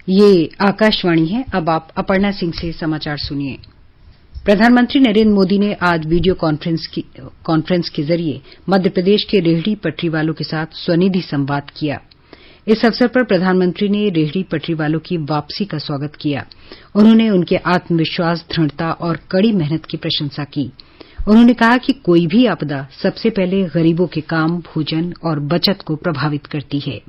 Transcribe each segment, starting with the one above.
ये आकाशवाणी है। अब आप अपर्णा सिंह से समाचार सुनिए। प्रधानमंत्री नरेंद्र मोदी ने आज वीडियो कॉन्फ्रेंस के जरिए मध्य प्रदेश के रेहड़ी पटरी वालों के साथ स्वनिधि संवाद किया। इस अवसर पर प्रधानमंत्री ने रेहड़ी पटरी वालों की वापसी का स्वागत किया। उन्होंने उनके आत्मविश्वास, दृढ़ता और कड़ी मेहनत की प्रशंसा की। उन्होंने कहा कि कोई भी आपदा सबसे पहले गरीबों के काम, भोजन और बचत को प्रभावित करती है।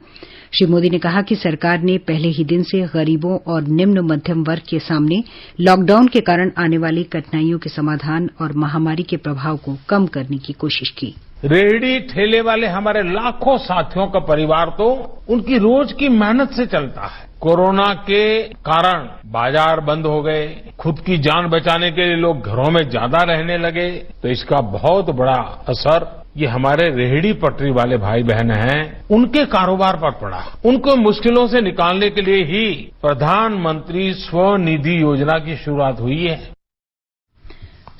श्री मोदी ने कहा कि सरकार ने पहले ही दिन से गरीबों और निम्न मध्यम वर्ग के सामने लॉकडाउन के कारण आने वाली कठिनाइयों के समाधान और महामारी के प्रभाव को कम करने की कोशिश की। रेहड़ी ठेले वाले हमारे लाखों साथियों का परिवार तो उनकी रोज की मेहनत से चलता है। कोरोना के कारण बाजार बंद हो गए, खुद की जान बचाने के लिए लोग घरों में ज्यादा रहने लगे, तो इसका बहुत बड़ा असर ये हमारे रेहड़ी पटरी वाले भाई बहन हैं, उनके कारोबार पर पड़ा। उनको मुश्किलों से निकालने के लिए ही प्रधानमंत्री स्वनिधि योजना की शुरुआत हुई है।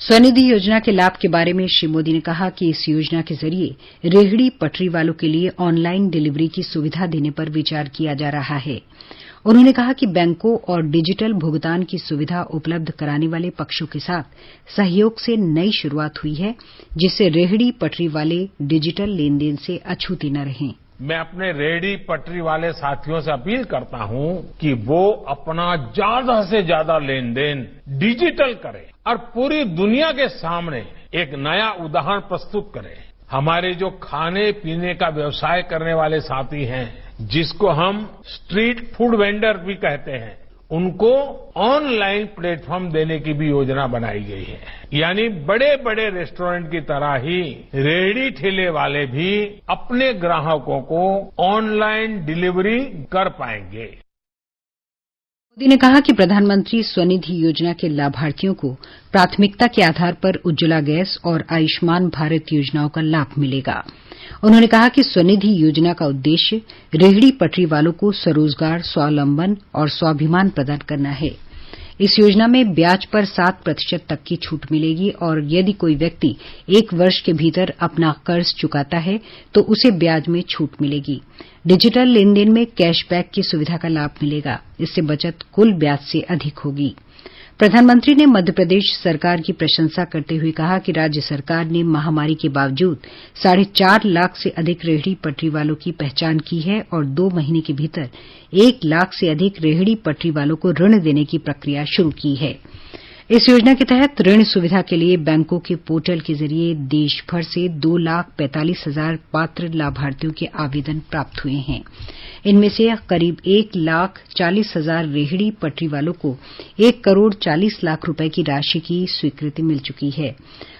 स्वनिधि योजना के लाभ के बारे में श्री मोदी ने कहा कि इस योजना के जरिए रेहड़ी पटरी वालों के लिए ऑनलाइन डिलीवरी की सुविधा देने पर विचार किया जा रहा है। उन्होंने कहा कि बैंकों और डिजिटल भुगतान की सुविधा उपलब्ध कराने वाले पक्षों के साथ सहयोग से नई शुरुआत हुई है, जिससे रेहड़ी पटरी वाले डिजिटल लेनदेन से अछूते न रहें। मैं अपने रेहड़ी पटरी वाले साथियों से अपील करता हूं कि वो अपना ज्यादा से ज्यादा लेनदेन डिजिटल करें और पूरी दुनिया के सामने एक नया उदाहरण प्रस्तुत करें। हमारे जो खाने पीने का व्यवसाय करने वाले साथी हैं, जिसको हम स्ट्रीट फूड वेंडर भी कहते हैं, उनको ऑनलाइन प्लेटफॉर्म देने की भी योजना बनाई गई है। यानी बड़े बड़े रेस्टोरेंट की तरह ही रेहड़ी ठेले वाले भी अपने ग्राहकों को ऑनलाइन डिलीवरी कर पाएंगे। मोदी ने कहा कि प्रधानमंत्री स्वनिधि योजना के लाभार्थियों को प्राथमिकता के आधार पर उज्ज्वला गैस और आयुष्मान भारत योजनाओं का लाभ मिलेगा। उन्होंने कहा कि स्वनिधि योजना का उद्देश्य रेहड़ी पटरी वालों को स्वरोजगार, स्वावलंबन और स्वाभिमान प्रदान करना है। इस योजना में ब्याज पर 7% तक की छूट मिलेगी और यदि कोई व्यक्ति 1 वर्ष के भीतर अपना कर्ज चुकाता है तो उसे ब्याज में छूट मिलेगी। डिजिटल लेनदेन में कैशबैक की सुविधा का लाभ मिलेगा। इससे बचत कुल ब्याज से अधिक होगी। प्रधानमंत्री ने मध्य प्रदेश सरकार की प्रशंसा करते हुए कहा कि राज्य सरकार ने महामारी के बावजूद 4.5 लाख से अधिक रेहड़ी पटरी वालों की पहचान की है और 2 महीने के भीतर 1 लाख से अधिक रेहड़ी पटरी वालों को ऋण देने की प्रक्रिया शुरू की है। इस योजना के तहत ऋण सुविधा के लिए बैंकों के पोर्टल के जरिए देश भर से 2,45,000 पात्र लाभार्थियों के आवेदन प्राप्त हुए हैं। इनमें से करीब 1,40,000 रेहड़ी पटरी वालों को 1 करोड़ 40 लाख रुपए की राशि की स्वीकृति मिल चुकी है।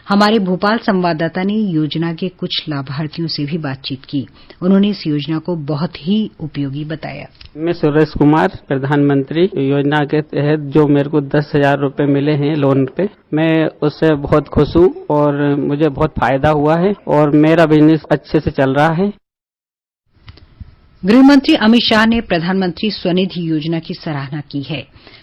हमारे भोपाल संवाददाता ने योजना के कुछ लाभार्थियों से भी बातचीत की। उन्होंने इस योजना को बहुत ही उपयोगी बताया। मैं सुरेश कुमार, प्रधानमंत्री योजना के तहत जो मेरे को 10,000 रुपए मिले हैं लोन पे, मैं उससे बहुत खुश हूँ और मुझे बहुत फायदा हुआ है और मेरा बिजनेस अच्छे से चल रहा है। गृहमंत्री अमित शाह ने प्रधानमंत्री स्वनिधि योजना की सराहना की है।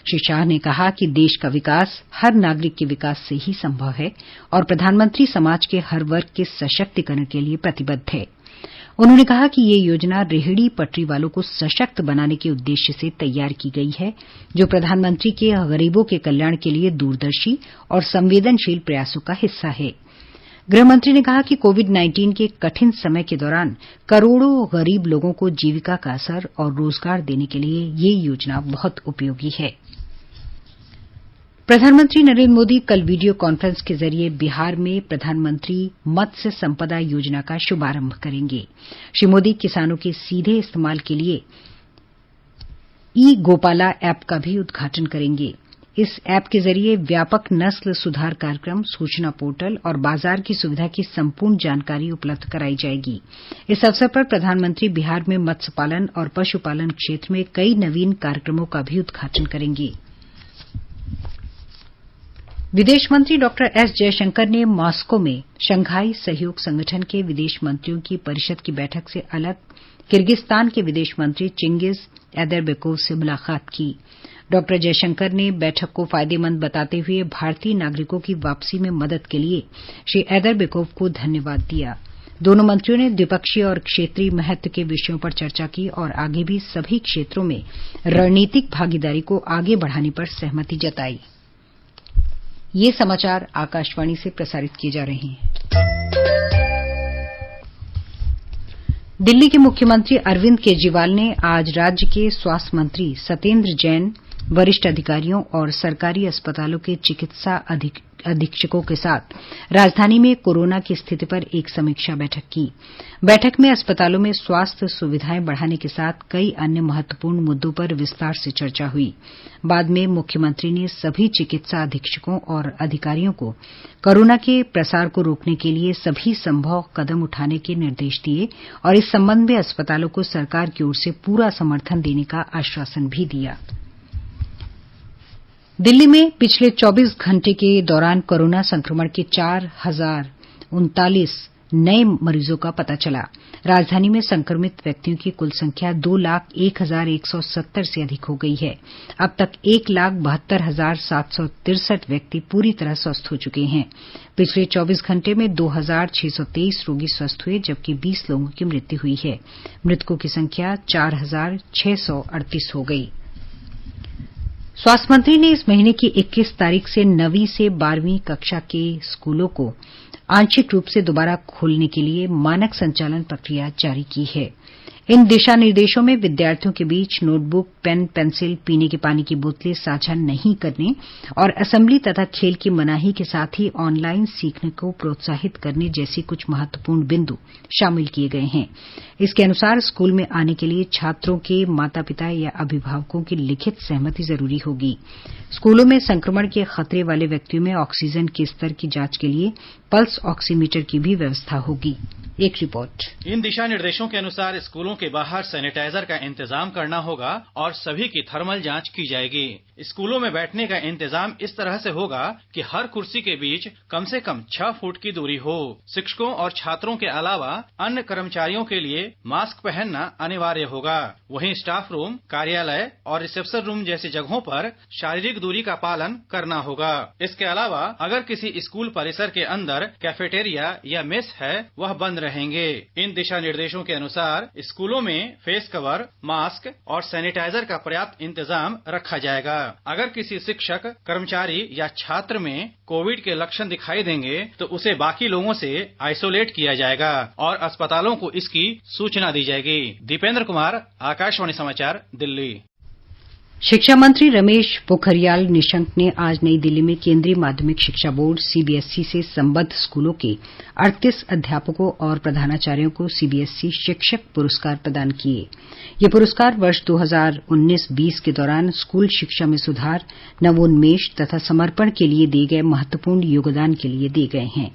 श्री शाह ने कहा कि देश का विकास हर नागरिक के विकास से ही संभव है और प्रधानमंत्री समाज के हर वर्ग के सशक्तिकरण के लिए प्रतिबद्ध है। उन्होंने कहा कि ये योजना रेहड़ी पटरी वालों को सशक्त बनाने के उद्देश्य से तैयार की गई है, जो प्रधानमंत्री के गरीबों के कल्याण के लिए दूरदर्शी और संवेदनशील प्रयासों का हिस्सा है। गृहमंत्री ने कहा कि कोविड-19 के कठिन समय के दौरान करोड़ों गरीब लोगों को जीविका का असर और रोजगार देने के लिए ये योजना बहुत उपयोगी है। प्रधानमंत्री नरेंद्र मोदी कल वीडियो कॉन्फ्रेंस के जरिए बिहार में प्रधानमंत्री मत्स्य संपदा योजना का शुभारंभ करेंगे। श्री मोदी किसानों के सीधे इस्तेमाल के लिए ई गोपाला ऐप का भी उद्घाटन करेंगे। इस ऐप के जरिए व्यापक नस्ल सुधार कार्यक्रम, सूचना पोर्टल और बाजार की सुविधा की संपूर्ण जानकारी उपलब्ध कराई जाएगी। इस अवसर पर प्रधानमंत्री बिहार में मत्स्य पालन और पशुपालन क्षेत्र में कई नवीन कार्यक्रमों का भी उद्घाटन करेंगे। विदेश मंत्री डॉक्टर एस जयशंकर ने मॉस्को में शंघाई सहयोग संगठन के विदेश मंत्रियों की परिषद की बैठक से अलग किर्गिस्तान के विदेश मंत्री चिंगिज ऐदरबेकोव से मुलाकात की। डॉक्टर जयशंकर ने बैठक को फायदेमंद बताते हुए भारतीय नागरिकों की वापसी में मदद के लिए श्री ऐदरबेकोव को धन्यवाद दिया। दोनों मंत्रियों ने द्विपक्षीय और क्षेत्रीय महत्व के विषयों पर चर्चा की और आगे भी सभी क्षेत्रों में रणनीतिक भागीदारी को आगे बढ़ाने पर सहमति जताई। ये समाचार आकाशवाणी से प्रसारित किए जा रहे हैं। दिल्ली के मुख्यमंत्री अरविंद केजरीवाल ने आज राज्य के स्वास्थ्य मंत्री सत्येंद्र जैन, वरिष्ठ अधिकारियों और सरकारी अस्पतालों के चिकित्सा अधीक्षकों के साथ राजधानी में कोरोना की स्थिति पर एक समीक्षा बैठक की। बैठक में अस्पतालों में स्वास्थ्य सुविधाएं बढ़ाने के साथ कई अन्य महत्वपूर्ण मुद्दों पर विस्तार से चर्चा हुई। बाद में मुख्यमंत्री ने सभी चिकित्सा अधीक्षकों और अधिकारियों को कोरोना के प्रसार को रोकने के लिए सभी संभव कदम उठाने के निर्देश दिए और इस संबंध में अस्पतालों को सरकार की ओर से पूरा समर्थन देने का आश्वासन भी दिया। दिल्ली में पिछले 24 घंटे के दौरान कोरोना संक्रमण के 4039 नए मरीजों का पता चला। राजधानी में संक्रमित व्यक्तियों की कुल संख्या 2,01,170 से अधिक हो गई है। अब तक 1,72,763 व्यक्ति पूरी तरह स्वस्थ हो चुके हैं। पिछले 24 घंटे में 2,623 रोगी स्वस्थ हुए, जबकि 20 लोगों की मृत्यु हुई है। मृतकों की संख्या 4,638 हो गई। स्वास्थ्य मंत्री ने इस महीने की 21 तारीख से 9वीं से 12वीं कक्षा के स्कूलों को आंशिक रूप से दोबारा खोलने के लिए मानक संचालन प्रक्रिया जारी की है। इन दिशा निर्देशों में विद्यार्थियों के बीच नोटबुक, पेन, पेंसिल, पीने के पानी की बोतलें साझा नहीं करने और असेंबली तथा खेल की मनाही के साथ ही ऑनलाइन सीखने को प्रोत्साहित करने जैसी कुछ महत्वपूर्ण बिंदु शामिल किए गए हैं। इसके अनुसार स्कूल में आने के लिए छात्रों के माता-पिता या अभिभावकों की लिखित सहमति जरूरी होगी। स्कूलों में संक्रमण के खतरे वाले व्यक्तियों में ऑक्सीजन के स्तर की जांच के लिए पल्स ऑक्सीमीटर की भी व्यवस्था होगी। एक रिपोर्ट। इन दिशा निर्देशों के अनुसार स्कूलों के बाहर सैनिटाइजर का इंतजाम करना होगा और सभी की थर्मल जांच की जाएगी। स्कूलों में बैठने का इंतजाम इस तरह से होगा कि हर कुर्सी के बीच कम से कम 6 फुट की दूरी हो। शिक्षकों और छात्रों के अलावा अन्य कर्मचारियों के लिए मास्क पहनना अनिवार्य होगा। वहीं स्टाफ रूम, कार्यालय और रिसेप्शन रूम जैसी जगहों पर शारीरिक दूरी का पालन करना होगा। इसके अलावा अगर किसी स्कूल परिसर के अंदर कैफेटेरिया या मेस है, वह बंद रहेंगे। इन दिशा निर्देशों के अनुसार स्कूलों में फेस कवर, मास्क और सैनिटाइजर का पर्याप्त इंतजाम रखा जाएगा। अगर किसी शिक्षक, कर्मचारी या छात्र में कोविड के लक्षण दिखाई देंगे तो उसे बाकी लोगों से आइसोलेट किया जाएगा और अस्पतालों को इसकी सूचना दी जाएगी। दीपेंद्र कुमार, आकाशवाणी समाचार, दिल्ली। शिक्षा मंत्री रमेश पोखरियाल निशंक ने आज नई दिल्ली में केंद्रीय माध्यमिक शिक्षा बोर्ड सीबीएसई से संबद्ध स्कूलों के 38 अध्यापकों और प्रधानाचार्यों को सीबीएसई शिक्षक पुरस्कार प्रदान किए। ये पुरस्कार वर्ष 2019-20 के दौरान स्कूल शिक्षा में सुधार, नवोन्मेष तथा समर्पण के लिए दिए गए महत्वपूर्ण योगदान के लिए दिए गए हैं।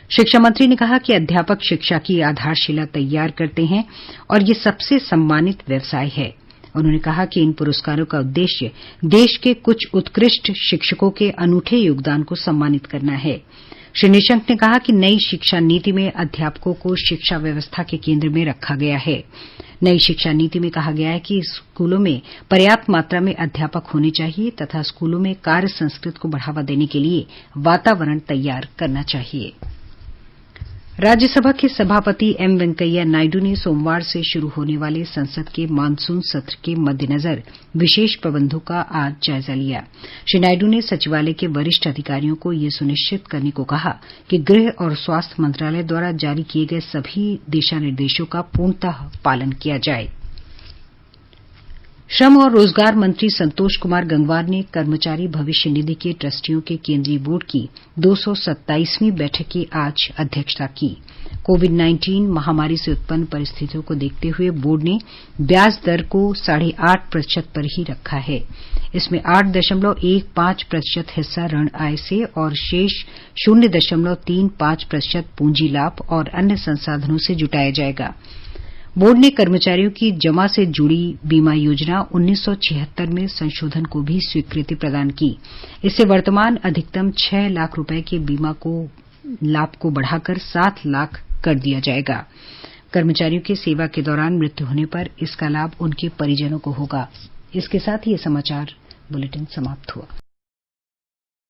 शिक्षा मंत्री ने कहा कि अध्यापक शिक्षा की आधारशिला तैयार करते हैं और ये सबसे सम्मानित व्यवसाय है। उन्होंने कहा कि इन पुरस्कारों का उद्देश्य देश के कुछ उत्कृष्ट शिक्षकों के अनूठे योगदान को सम्मानित करना है। श्री निशंक ने कहा कि नई शिक्षा नीति में अध्यापकों को शिक्षा व्यवस्था के केंद्र में रखा गया है। नई शिक्षा नीति में कहा गया है कि स्कूलों में पर्याप्त मात्रा में अध्यापक होने चाहिए तथा स्कूलों में कार्य संस्कृति को बढ़ावा देने के लिए वातावरण तैयार करना चाहिए। राज्यसभा के सभापति एम वेंकैया नायडू ने सोमवार से शुरू होने वाले संसद के मानसून सत्र के मद्देनजर विशेष प्रबंधों का आज जायजा लिया। श्री नायडू ने सचिवालय के वरिष्ठ अधिकारियों को यह सुनिश्चित करने को कहा कि गृह और स्वास्थ्य मंत्रालय द्वारा जारी किए गए सभी दिशा निर्देशों का पूर्णतः पालन किया जाए। श्रम और रोजगार मंत्री संतोष कुमार गंगवार ने कर्मचारी भविष्य निधि के ट्रस्टियों के केंद्रीय बोर्ड की 227वीं बैठक की आज अध्यक्षता की। कोविड-19 महामारी से उत्पन्न परिस्थितियों को देखते हुए बोर्ड ने ब्याज दर को 8.5% पर ही रखा है। इसमें 8.15% हिस्सा ऋण आय से और शेष 0.35% पूंजी लाभ और अन्य संसाधनों से जुटाया जाएगा। बोर्ड ने कर्मचारियों की जमा से जुड़ी बीमा योजना 1976 में संशोधन को भी स्वीकृति प्रदान की। इससे वर्तमान अधिकतम 6 लाख रुपए के बीमा लाभ को बढ़ाकर 7 लाख कर दिया जाएगा। कर्मचारियों की सेवा के दौरान मृत्यु होने पर इसका लाभ उनके परिजनों को होगा। इसके साथ ही ये समाचार बुलेटिन समाप्त हुआ।